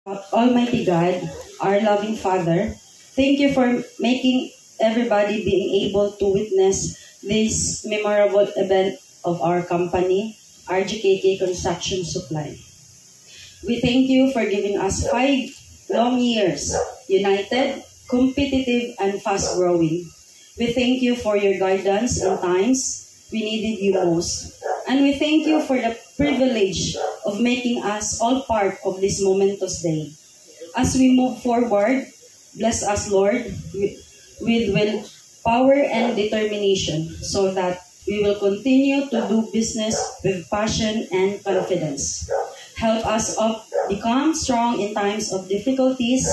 Almighty God, our loving Father, thank you for making everybody being able to witness this memorable event of our company, RGKK Construction Supply. We thank you for giving us 5 long years, united, competitive, and fast-growing. We thank you for your guidance in times we needed you most. And we thank you for the privilege of making us all part of this momentous day. As we move forward, bless us, Lord, with will, power, and determination so that we will continue to do business with passion and confidence. Help us become strong in times of difficulties,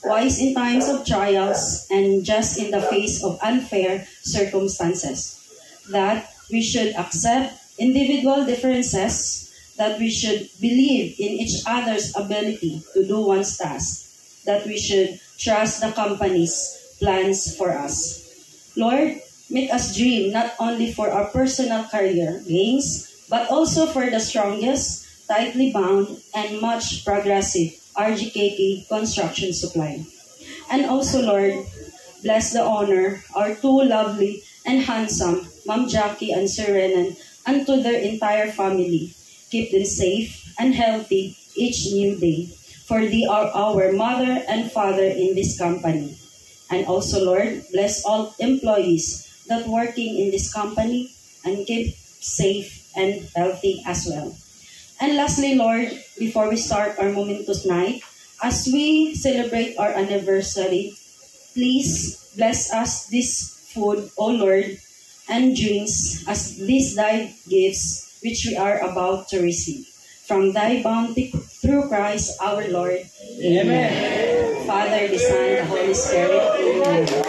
wise in times of trials, and just in the face of unfair circumstances. That we should accept individual differences, that we should believe in each other's ability to do one's task, that we should trust the company's plans for us. Lord, make us dream not only for our personal career gains, but also for the strongest, tightly bound, and much progressive RGKK Construction Supply. And also, Lord, bless the owner, our two lovely and handsome, Ma'am Jackie and Sir Renan, and to their entire family. Keep them safe and healthy each new day, for they are our mother and father in this company. And also, Lord, bless all employees that working in this company and keep safe and healthy as well. And lastly, Lord, before we start our momentous night, as we celebrate our anniversary, please bless us this food, O Lord, and drinks as these thy gifts which we are about to receive. From thy bounty through Christ our Lord. Amen. Father, the Son, the Holy Spirit. Amen.